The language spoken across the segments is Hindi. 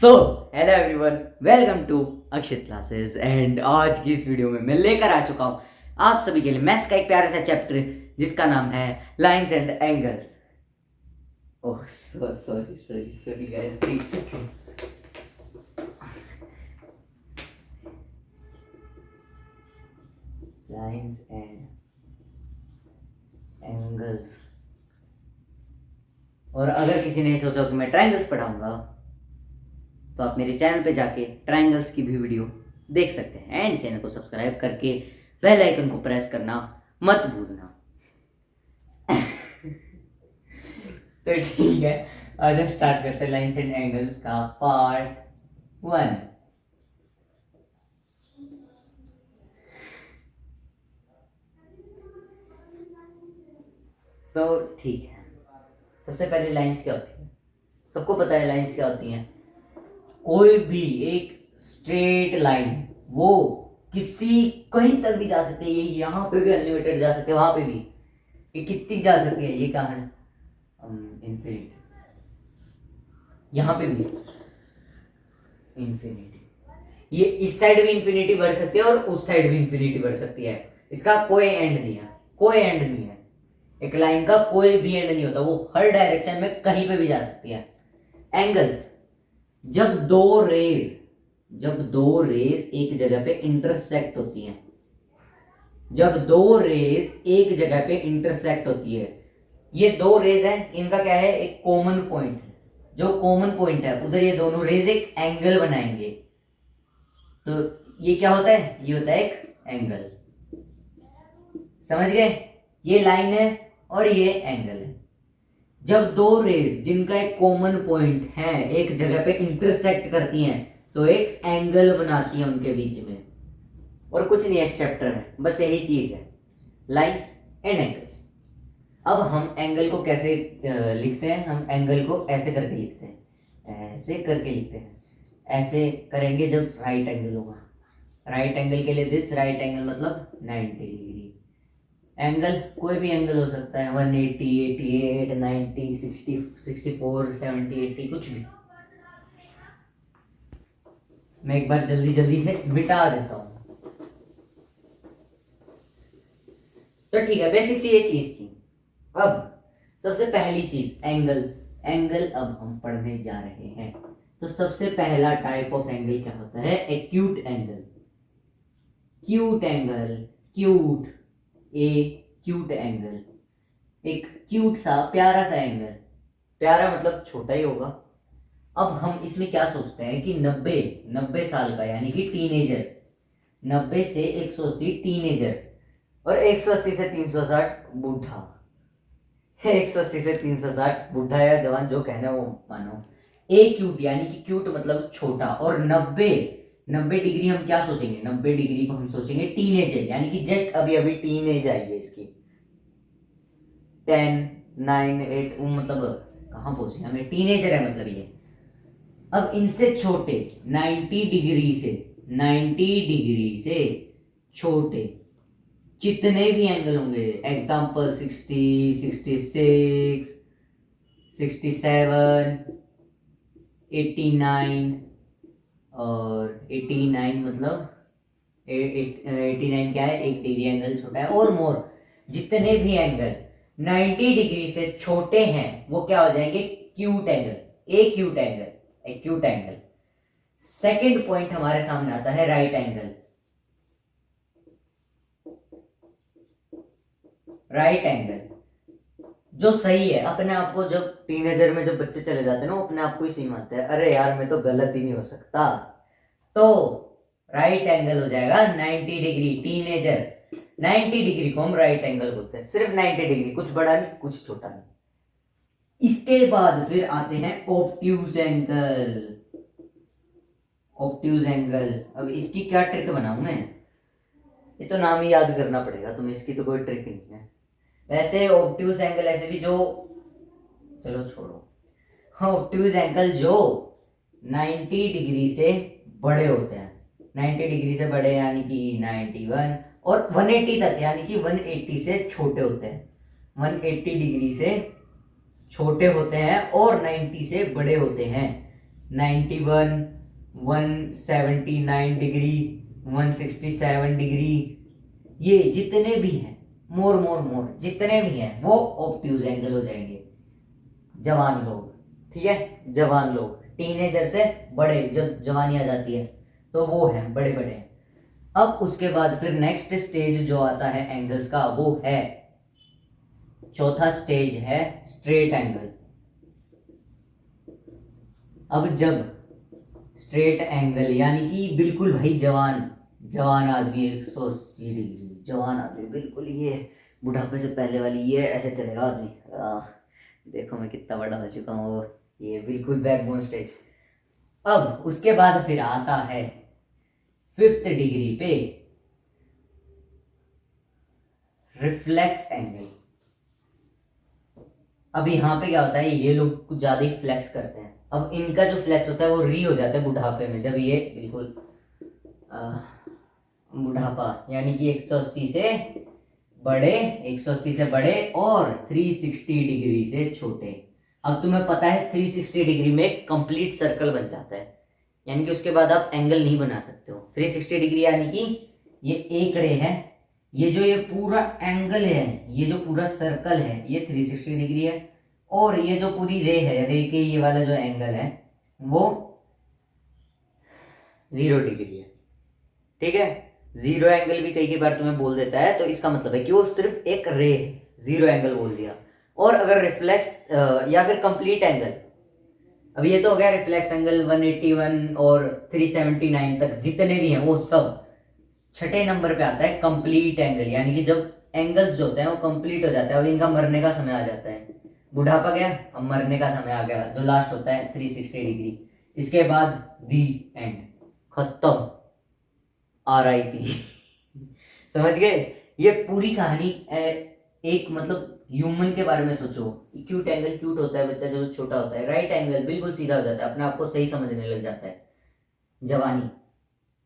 So hello everyone, welcome to Akshit classes. And आज की इस वीडियो में मैं लेकर आ चुका हूँ आप सभी के लिए मैथ्स का एक प्यारा सा चैप्टर जिसका नाम है lines and angles. Oh sorry sorry sorry guys, एक सेकंड। Lines and angles. और अगर किसी ने सोचा कि मैं ट्रायंगल्स पढ़ाऊंगा तो आप मेरे चैनल पे जाके ट्रायंगल्स की भी वीडियो देख सकते हैं। एंड चैनल को सब्सक्राइब करके बेल आइकन को प्रेस करना मत भूलना। तो ठीक है, आज हम स्टार्ट करते हैं लाइंस एंड एंगल्स का पार्ट 1। तो ठीक है, सबसे पहले लाइंस क्या होती है? सबको पता है लाइंस क्या होती हैं। कोई भी एक स्ट्रेट लाइन वो किसी कहीं तक भी जा सकते हैं। ये यहाँ पे भी अनलिमिटेड जा सकते हैं, वहां पे भी। ये कितनी जा सकती है? ये कहाँ है? इन्फिनिटी। यहाँ पे भी इन्फिनिटी। ये इस साइड भी इन्फिनिटी बढ़ सकती है और उस साइड भी इन्फिनिटी बढ़ सकती है। इसका कोई एंड नहीं है, कोई एंड नहीं है। एक लाइन का कोई भी एंड नहीं होता, वो हर डायरेक्शन में कहीं पे भी जा सकती है। एंगल्स, जब दो रेज एक जगह पे इंटरसेक्ट होती हैं, जब दो रेज एक जगह पे इंटरसेक्ट होती है, ये दो रेज हैं, इनका क्या है? एक कॉमन पॉइंट। जो कॉमन पॉइंट है उधर ये दोनों रेज एक एंगल बनाएंगे। तो ये क्या होता है? ये होता है एक एंगल। समझ गए? ये लाइन है और ये एंगल है। जब दो रेज जिनका एक कॉमन पॉइंट है एक जगह पे इंटरसेक्ट करती हैं तो एक एंगल बनाती है उनके बीच में। और कुछ नहीं है इस चैप्टर में, बस यही चीज है, लाइंस एंड एंगल्स। अब हम एंगल को कैसे लिखते हैं? हम एंगल को ऐसे करके लिखते हैं, ऐसे करके लिखते हैं। ऐसे करेंगे जब राइट एंगल होगा। राइट एंगल के लिए दिस राइट एंगल मतलब 90 डिग्री। एंगल कोई भी एंगल हो सकता है, 180, 88, 90, 60, 64, 70, 80, कुछ भी। मैं एक बार जल्दी जल्दी से मिटा देता हूं। तो ठीक है, बेसिक सी ये चीज थी। अब सबसे पहली चीज एंगल। एंगल अब हम पढ़ने जा रहे हैं। तो सबसे पहला टाइप ऑफ एंगल क्या होता है? Acute angle. Cute angle, cute, ए क्यूट एंगल, एक क्यूट सा प्यारा सा एंगल। प्यारा मतलब छोटा ही होगा। अब हम इसमें क्या सोचते हैं कि 90 साल का यानी कि टीनेजर, 90 से 180 टीनेजर, और 180 से 360 बूढ़ा। 180 से 360 बूढ़ा या जवान, जो कहना है वो मानो। ए क्यूट यानी कि क्यूट मतलब छोटा। और 90 डिग्री हम क्या सोचेंगे? 90 डिग्री को हम सोचेंगे टीनेजर, यानी कि जस्ट अभी अभी टीनेज आई है इसकी। 10, 9, 8 मतलब कहाँ पहुंचे हमें? टीनेजर है मतलब ये। अब इनसे छोटे 90 डिग्री से छोटे जितने भी एंगल होंगे, एग्जाम्पल 60, 66, 67, 89, और 89 मतलब 89 क्या है? 1 डिग्री एंगल छोटा है। और मोर जितने भी एंगल 90 डिग्री से छोटे हैं वो क्या हो जाएंगे? क्यूट एंगल, ए cute angle, acute angle. Second point हमारे सामने आता है राइट एंगल। राइट एंगल जो सही है अपने आप को, जब टीनेजर में जब बच्चे चले जाते हैं ना, वो अपने आप को ही सही मानते हैं, अरे यार मैं तो गलत ही नहीं हो सकता। तो राइट एंगल हो जाएगा 90 डिग्री। टीनेजर 90 डिग्री को हम राइट एंगल बोलते हैं। सिर्फ 90 डिग्री, कुछ बड़ा नहीं कुछ छोटा नहीं। इसके बाद फिर आते हैं ऑब्ट्यूज एंगल। ऑब्ट्यूज एंगल, अब इसकी क्या ट्रिक बनाऊं मैं? ये तो नाम ही याद करना पड़ेगा तुम्हें, इसकी तो कोई ट्रिक नहीं है। वैसे ऑब्ट्यूज एंगल ऐसे भी जो, चलो छोड़ो। हाँ, ऑब्ट्यूज एंगल जो 90 डिग्री से बड़े होते हैं। 90 डिग्री से बड़े यानी कि 91 और 180 तक, यानी कि 180 से छोटे होते हैं। 180 डिग्री से छोटे होते हैं और 90 से बड़े होते हैं। 91, 179 डिग्री, 167 डिग्री, ये जितने भी हैं, मोर मोर मोर जितने भी हैं वो ऑब्ट्यूज एंगल हो जाएंगे। जवान लोग, ठीक है, जवान लोग, टीनेजर से बड़े जब जवानी आ जाती है तो वो है बड़े बड़े। अब उसके बाद फिर नेक्स्ट स्टेज जो आता है एंगल्स का, वो है चौथा स्टेज है स्ट्रेट एंगल। अब जब स्ट्रेट एंगल यानी कि बिल्कुल भाई जवान जवान आदमी 180 डिग्री, जवान आदमी बिल्कुल, ये बुढ़ापे से पहले वाली, ये ऐसे चलेगा आदमी। देखो मैं कितना बड़ा हो चुका हूँ, ये बिल्कुल बैकबोन स्टेज। अब उसके बाद फिर आता है 5th डिग्री पे रिफ्लेक्स एंगल। अब यहाँ पे क्या होता है, ये लोग कुछ ज्यादा ही फ्लेक्स करते हैं। अब इनका जो फ्लेक्स होता है वो री हो जाता है बुढ़ापे में, जब ये बिल्कुल बुढ़ापा यानी कि 180 से बड़े, 180 से बड़े और 360 डिग्री से छोटे। अब तुम्हें पता है 360 डिग्री में कंप्लीट सर्कल बन जाता है, यानी कि उसके बाद आप एंगल नहीं बना सकते हो। 360 डिग्री यानी कि ये एक रे है, ये जो ये पूरा एंगल है, ये जो पूरा सर्कल है ये 360 डिग्री है, और ये जो पूरी रे है, रे के ये वाला जो एंगल है वो 0 डिग्री है। ठीक है, 0 एंगल भी कई बार तुम्हें बोल देता है, तो इसका मतलब है कि वो सिर्फ एक रे, 0 एंगल बोल दिया। और अगर रिफ्लेक्स या फिर कंप्लीट एंगल, अब ये तो हो गया रिफ्लेक्स एंगल 181 और 379 तक जितने भी हैं वो सब। छठे नंबर पे आता है कंप्लीट एंगल, यानी कि जब एंगल्स जो होते हैं वो कंप्लीट हो जाता है, अब इनका मरने का समय आ जाता है। बुढ़ापा गया, अब मरने का समय आ गया, जो लास्ट होता है 360 डिग्री। इसके बाद दी एंड, खत्म, RIP। समझ गए? ये पूरी कहानी एक मतलब ह्यूमन के बारे में सोचो। क्यूट एंगल, क्यूट होता है बच्चा जब छोटा होता है, राइट एंगल बिल्कुल सीधा हो जाता है, अपने आप को सही समझने लग जाता है। जवानी,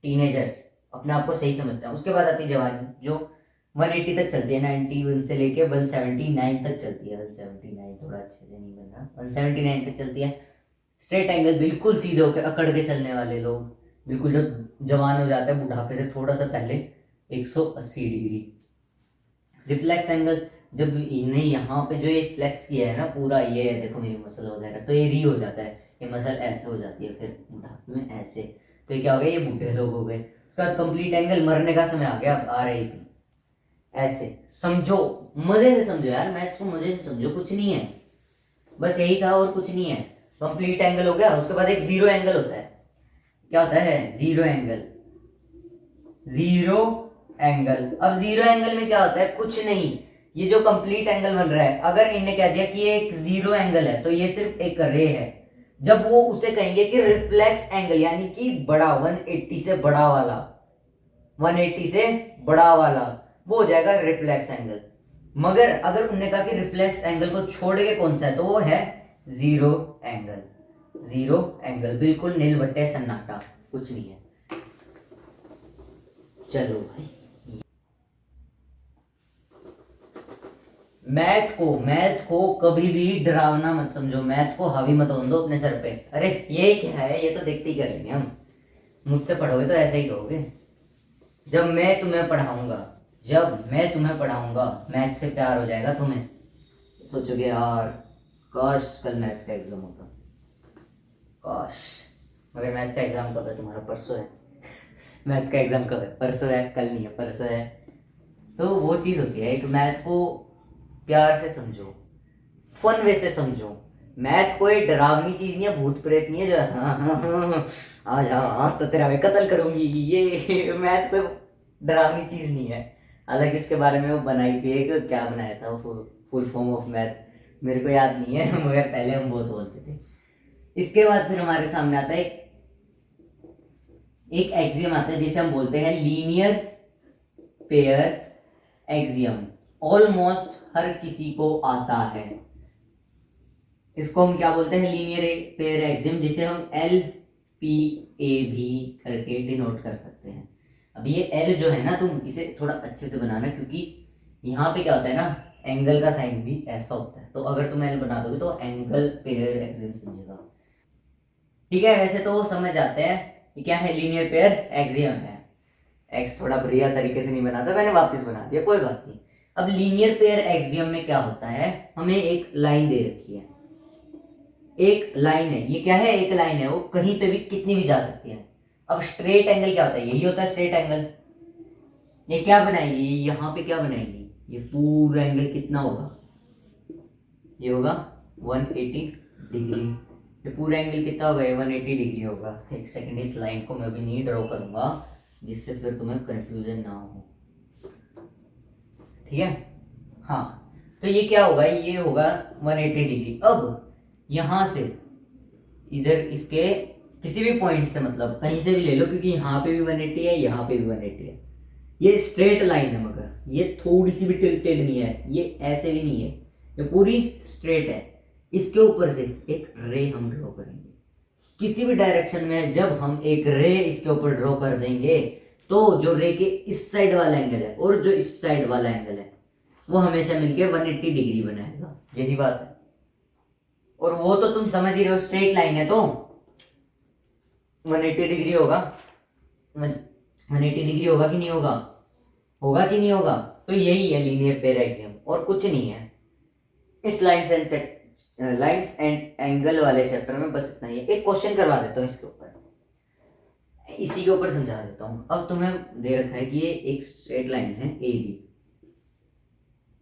टीनेजर्स अपने आप को सही समझते हैं। उसके बाद आती है जवानी जो 180 तक चलती है, 91 से लेके 179 तक चलती है। 179 थोड़ा अच्छे से नहीं बन रहा, 179 तक चलती है। स्ट्रेट एंगल बिल्कुल सीधे होकर अकड़ के चलने वाले लोग, बिल्कुल जब जवान हो जाते हैं बुढ़ापे से थोड़ा सा पहले, 180 डिग्री। रिफ्लेक्स एंगल, जब इन्हें यहाँ पे जो ये फ्लेक्स किया है ना पूरा, ये देखो मेरी मसल वगैरह, तो ये री हो जाता है, ये मसल ऐसे हो जाती है, फिर बुढ़ापे में ऐसे, तो ये क्या हो गया, ये बूढ़े लोग हो गए। उसके बाद कंप्लीट एंगल, मरने का समय आ गया, अब RIP। ऐसे समझो, मजे से समझो यार, मैथ्स को मजे से समझो, कुछ नहीं है, बस यही था और कुछ नहीं है। कंप्लीट एंगल हो गया, उसके बाद एक 0 एंगल होता है। क्या होता है 0 एंगल? 0 एंगल, अब 0 एंगल में क्या होता है, कुछ नहीं, ये जो कंप्लीट एंगल बन रहा है, अगर इन्हें कह दिया कि ये एक 0 एंगल है तो ये सिर्फ एक रे है। जब वो उसे कहेंगे कि रिफ्लेक्स एंगल, यानी कि बड़ा 180 से बड़ा वाला, 180 से बड़ा वाला, वो हो जाएगा रिफ्लेक्स एंगल। मगर अगर उन्होंने कहा कि रिफ्लेक्स एंगल को छोड़ के कौन सा है, तो वो है 0 एंगल। 0 एंगल बिल्कुल नील बट्टे सन्नाटा, कुछ नहीं है। चलो भाई, मैथ को कभी भी डरावना मत समझो, मैथ को हावी मत होने दो अपने सर पे। अरे ये क्या है, ये तो देखते ही करेंगे हम, मुझसे पढ़ोगे तो ऐसे ही कहोगे। जब मैं तुम्हें पढ़ाऊंगा मैथ से प्यार हो जाएगा तुम्हें, सोचोगे यार काश कल मैथ्स का एग्जाम होता, काश। मगर मैथ्स का एग्जाम कब है तुम्हारा? परसों है। मैथ्स का एग्जाम कब है? परसों है, कल नहीं है, परसों है। तो वो चीज़ होती है, एक मैथ को प्यार से समझो, फन वे से समझो। मैथ कोई डरावनी चीज नहीं है, भूत प्रेत नहीं है जो आज आज तो तेरा मैं कत्ल करूंगी, ये मैथ कोई डरावनी चीज नहीं है। हालांकि उसके बारे में वो बनाई थी एक, क्या बनाया था वो, फुल फॉर्म ऑफ मैथ मेरे को याद नहीं है, मगर पहले हम बहुत बोलते थे। इसके बाद फिर हमारे सामने आता है एक एक्सियम आता है जिसे हम बोलते हैं लीनियर पेयर एक्सियम। ऑलमोस्ट हर किसी को आता है, इसको हम क्या बोलते हैं, लीनियर पेयर एक्सियम, जिसे हम LPA भी करके डिनोट कर सकते हैं। अब ये L जो है ना, तुम इसे थोड़ा अच्छे से बनाना, क्योंकि यहाँ पे क्या होता है ना, एंगल का साइन भी ऐसा होता है, तो अगर तुम L बना दोगे तो एंगल पेयर एक्सियम समझेगा। ठीक है, वैसे तो वो समझ जाते हैं कि क्या है, लीनियर पेयर एक्सियम है। एक्स थोड़ा बढ़िया तरीके से नहीं बना था, मैंने वापस बना दिया, कोई बात नहीं। अब लीनियर पेयर एक्सियम में क्या होता है, हमें एक लाइन दे रखी है, एक लाइन है, ये क्या है, एक लाइन है, वो कहीं पे भी कितनी भी जा सकती है। अब स्ट्रेट एंगल क्या होता है, यही होता है स्ट्रेट एंगल। ये क्या बनाएगी, यहाँ पे क्या बनाएगी, ये पूरा एंगल कितना होगा, ये होगा 180 डिग्री। ये पूरा एंगल कितना होगा, ये 180 डिग्री होगा। एक सेकंड, इस लाइन को मैं भी नहीं ड्रॉ करूंगा जिससे फिर तुम्हें कंफ्यूजन ना हो, ठीक है। हाँ, तो ये क्या होगा, ये होगा 180 डिग्री। अब यहां से इधर इसके किसी भी पॉइंट से, मतलब कहीं से भी ले लो, क्योंकि यहाँ पे भी 180 है, यहाँ पे भी 180 है। ये स्ट्रेट लाइन है, मगर ये थोड़ी सी भी टिल्टेड नहीं है, ये ऐसे भी नहीं है, ये पूरी स्ट्रेट है। इसके ऊपर से एक रे हम ड्रॉ करेंगे किसी भी डायरेक्शन में। जब हम एक रे इसके ऊपर ड्रॉ कर देंगे तो जो रे के इस साइड वाला एंगल है और जो इस साइड वाला एंगल है वो हमेशा मिलके 180 डिग्री बनाएगा, यही बात है। और वो तो तुम समझ ही रहे हो, स्ट्रेट लाइन है तो 180 डिग्री होगा, 180 डिग्री होगा कि नहीं होगा, होगा कि नहीं होगा। तो यही है लीनियर पेयर एक्सियम, और कुछ नहीं है। इस लाइंस एंड एंगल वाले चैप्टर में बस इतना ही है। एक क्वेश्चन करवा देता हूँ इसके ऊपर, इसी के ऊपर समझा देता हूँ। अब तुम्हें दे रखा है कि ये एक स्ट्रेट लाइन है ए बी,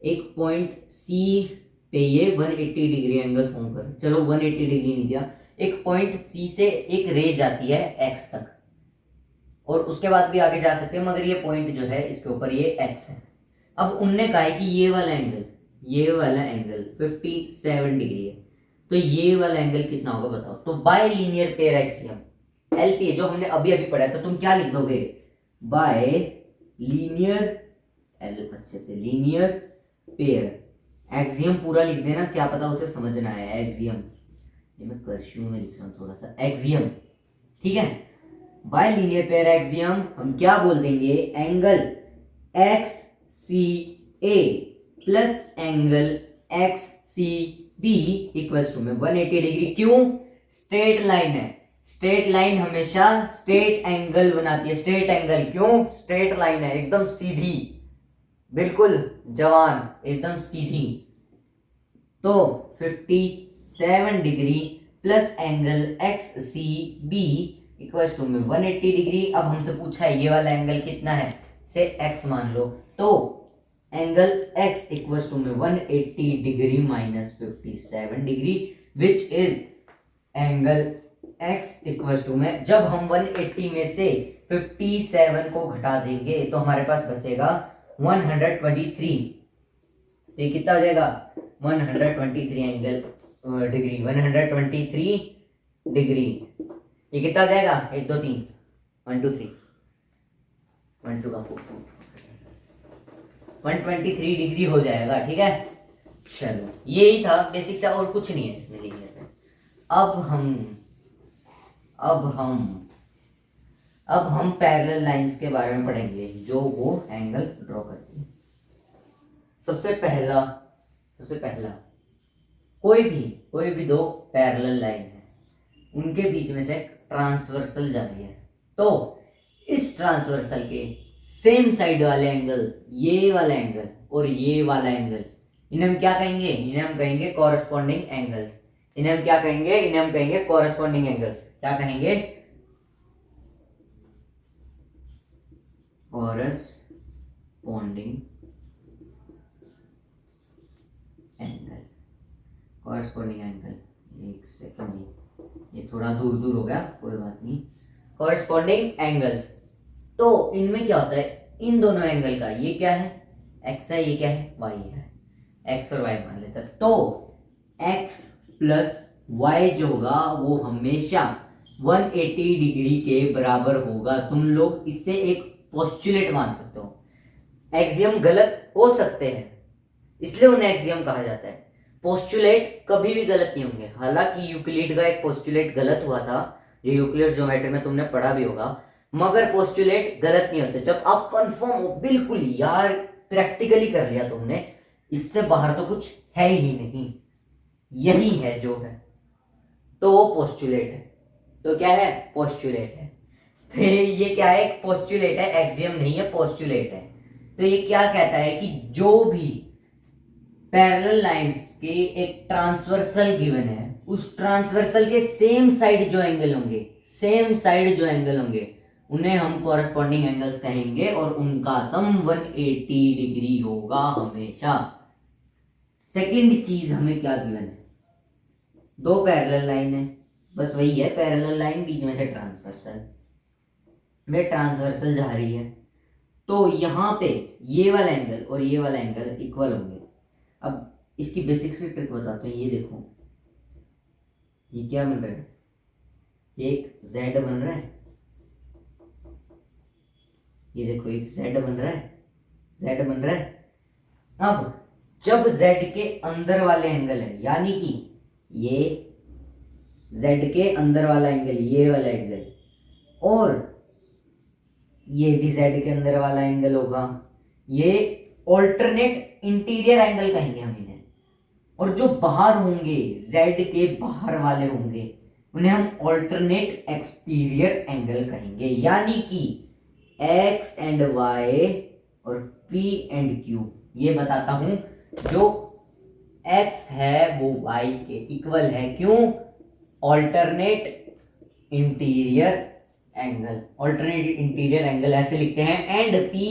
एक पॉइंट सी पे ये 180 डिग्री एंगल फॉर्म कर, चलो 180 डिग्री नहीं दिया, एक पॉइंट सी से एक रे जाती है एक्स तक, और उसके बाद भी आगे जा सकते हैं, मगर ये पॉइंट जो है इसके ऊपर ये एक्स है। अब उनने कहा है कि ये वाला एंगल 57 डिग्री है, तो ये वाला एंगल कितना होगा बताओ। तो bye linear pair axiom LP जो हमने अभी अभी पढ़ा है, तो तुम क्या लिख दोगे, बाय लीनियर, एल अच्छे से, लीनियर पेयर एक्सियम पूरा लिख देना, क्या पता उसे समझना है। एक्सियम, ये मैं कर्सिव में लिख रहा हूँ थोड़ा सा, एक्सियम, ठीक है। बाय लीनियर पेयर एक्सियम हम क्या बोल देंगे, angle X C A plus angle X C B equals to में 180 डिग्री। क्यों, स्ट्रेट लाइन है, स्ट्रेट लाइन हमेशा स्ट्रेट एंगल बनाती है। स्ट्रेट एंगल क्यों, स्ट्रेट लाइन है, एकदम सीधी, बिल्कुल जवान, एकदम सीधी। तो 57 degree plus angle X C B equals to में 180 डिग्री। अब हमसे पूछा है ये वाला एंगल कितना है, से x मान लो, तो एंगल x इक्वल्स टू में 180 degree minus 57 degree, which is angle x equals to में, जब हम 180 में से 57 को घटा देंगे तो हमारे पास बचेगा 123। तो ये कितना हो जाएगा, 123 एंगल डिग्री, 123 डिग्री। ये कितना हो जाएगा, 1 2 3 1 2 3 1 2 का 123 डिग्री हो जाएगा, ठीक है। चलो यही था बेसिक सा, और कुछ नहीं है इसमें लिखने में। अब हम पैरेलल लाइंस के बारे में पढ़ेंगे जो वो एंगल ड्रॉ करती है। सबसे पहला कोई भी दो पैरेलल लाइन है, उनके बीच में से ट्रांसवर्सल जा रही है, तो इस ट्रांसवर्सल के सेम साइड वाले एंगल, ये वाला एंगल और ये वाला एंगल, इन्हें हम क्या कहेंगे, इन्हें हम कहेंगे कॉरस्पॉन्डिंग एंगल्स। इन्हें हम क्या कहेंगे, इन्हें हम कहेंगे कॉरस्पॉन्डिंग एंगल्स। क्या कहेंगे, कॉरस्पॉन्डिंग एंगल, कॉरस्पॉन्डिंग एंगल। एक सेकंड, ये थोड़ा दूर दूर हो गया, कोई बात नहीं। कॉरस्पॉन्डिंग एंगल्स, तो इनमें क्या होता है, इन दोनों एंगल का, ये क्या है, x है, ये क्या है, y है, x और y मान लेते हैं। तो x प्लस y जो होगा वो हमेशा 180 डिग्री के बराबर होगा। तुम लोग इससे एक पोस्टुलेट मान सकते हो। एक्सियम गलत हो सकते हैं, इसलिए उन्हें एक्सियम कहा जाता है। पोस्टुलेट कभी भी गलत नहीं होंगे। हालांकि यूक्लिड का एक पोस्टुलेट गलत हुआ था, जो यूक्लिड ज्योमेट्री में तुमने पढ़ा भी होगा, मगर पोस्टुलेट गलत नहीं होते जब आप कंफर्म हो, बिल्कुल यार प्रैक्टिकली कर लिया तुमने, इससे बाहर तो कुछ है ही नहीं, यही है जो है, तो वो पोस्टुलेट है। तो क्या है, पोस्टुलेट है। तो ये क्या है, एक पोस्टुलेट है, एक्सियम नहीं है, पोस्टुलेट है। तो ये क्या कहता है कि जो भी पैरेलल लाइंस के एक ट्रांसवर्सल गिवन है, उस ट्रांसवर्सल के सेम साइड जो एंगल होंगे, सेम साइड जो एंगल होंगे, उन्हें हम कॉरेस्पॉन्डिंग एंगल्स कहेंगे और उनका सम 180 डिग्री होगा हमेशा। सेकंड चीज हमें क्या गिवन है, दो पैरेलल लाइन है, बस वही है पैरेलल लाइन, बीच में से ट्रांसवर्सल, वे ट्रांसवर्सल जा रही है, तो यहाँ पे ये वाला एंगल और ये वाला एंगल इक्वल होंगे। अब इसकी बेसिक सी ट्रिक बताते हैं, ये देखो ये क्या बन रहा है, एक z बन रहा है, ये देखो एक z बन रहा है, z बन रहा है। अब जब z के अंदर वाले एंगल है, यानी कि ये z के अंदर वाला एंगल, ये वाला एंगल, और ये भी z के अंदर वाला एंगल होगा, ये ऑल्टरनेट इंटीरियर एंगल कहेंगे हम इन्हें। और जो बाहर होंगे, z के बाहर वाले होंगे, उन्हें हम ऑल्टरनेट एक्सटीरियर एंगल कहेंगे। यानी कि x एंड y और p एंड q, ये बताता हूं, जो x है वो y के इक्वल है, क्यों, alternate interior angle, alternate interior angle ऐसे लिखते हैं। एंड p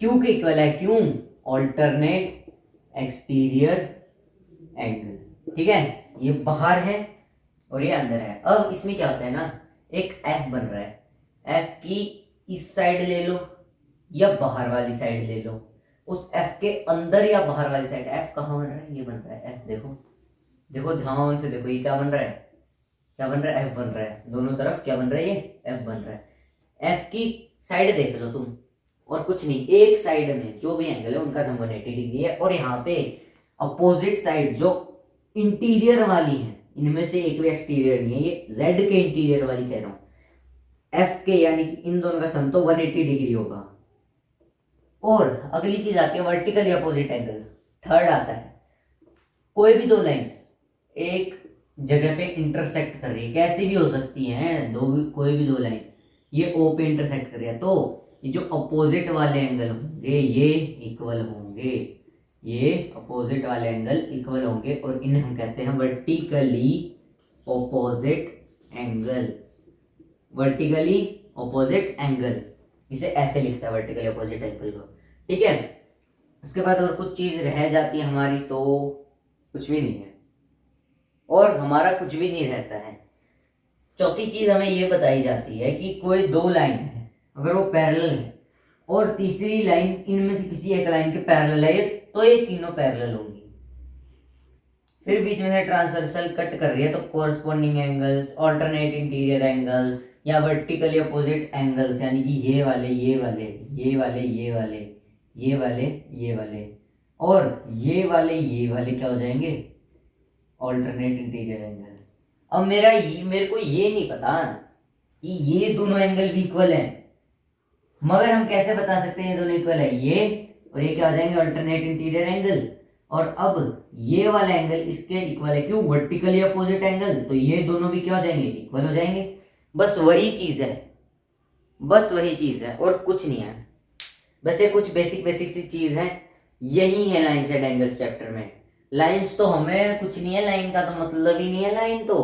q के इक्वल है, क्यों, ऑल्टरनेट एक्सटीरियर एंगल। ठीक है, ये बाहर है और ये अंदर है। अब इसमें क्या होता है ना, एक f बन रहा है, f की इस साइड ले लो या बाहर वाली साइड ले लो, उस f के अंदर या बाहर वाली साइड, f कहाँ बन रहा है, ये बन रहा है f, देखो देखो ध्यान से देखो, ये क्या बन रहा है, क्या बन रहा है, f बन रहा है, दोनों तरफ क्या बन रहा है, ये f बन रहा है। f की साइड देख लो तुम, और कुछ नहीं, एक साइड में जो भी एंगल है उनका सम 180 डिग्री है, और यहाँ पे अपोजिट साइड जो इंटीरियर वाली है, इनमें से एक भी एक्सटीरियर नहीं है, ये z के इंटीरियर वाली कह रहा हूँ, f के, यानी कि इन दोनों का सम तो 180 डिग्री होगा। और अगली चीज आती है वर्टिकली अपोजिट एंगल, थर्ड आता है, कोई भी दो लाइन एक जगह पे इंटरसेक्ट कर रही है, कैसी भी हो सकती है, कोई भी दो लाइन ये O पे इंटरसेक्ट कर रही है, तो ये जो अपोजिट वाले एंगल होंगे ये इक्वल होंगे, ये अपोजिट वाले एंगल इक्वल होंगे, और इन्हें हम कहते हैं vertically opposite angle, vertically opposite angle, इसे ऐसे लिखता है वर्टिकली ऑपोजिट एंगल को। ठीक है, उसके बाद और कुछ चीज रह जाती है हमारी, तो कुछ भी नहीं है, और हमारा कुछ भी नहीं रहता है। चौथी चीज हमें ये बताई जाती है कि कोई दो लाइन है, अगर वो पैरेलल है, और तीसरी लाइन इनमें से किसी एक लाइन के पैरेलल है, तो ये तीनों पैरेलल होंगी, फिर बीच में से ट्रांसवर्सल कट कर रही है, तो corresponding angles, alternate interior angles, या वर्टिकली अपोजिट एंगल्स, यानी कि ये वाले, ये वाले, ये वाले, ये वाले, ये वाले, ये वाले, और ये वाले क्या हो जाएंगे, ऑल्टरनेट इंटीरियर एंगल। अब मेरे को ये नहीं पता कि ये दोनों एंगल भी इक्वल है, मगर हम कैसे बता सकते हैं ये दोनों इक्वल है, ये और ये क्या हो जाएंगे, ऑल्टरनेट इंटीरियर एंगल। और अब ये वाला एंगल इसके इक्वल है, क्यों, वर्टिकली अपोजिट एंगल, तो ये दोनों भी क्या हो जाएंगे, इक्वल हो जाएंगे। बस वही चीज है, बस वही चीज है, और कुछ नहीं है, बस ये कुछ बेसिक सी चीज है। यही है लाइन्स एंड एंगल्स चैप्टर में। लाइन्स तो हमें कुछ नहीं है, लाइन का तो मतलब ही नहीं है, लाइन तो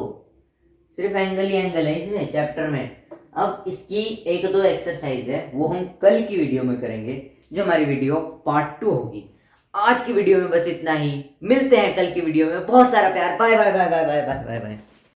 सिर्फ एंगल ही एंगल है इसमें चैप्टर में। अब इसकी एक दो एक्सरसाइज है, वो हम कल की वीडियो में करेंगे, जो हमारी वीडियो पार्ट 2 होगी। आज की वीडियो में बस इतना ही, मिलते हैं कल की वीडियो में, बहुत सारा प्यार, bye bye bye bye bye bye bye bye.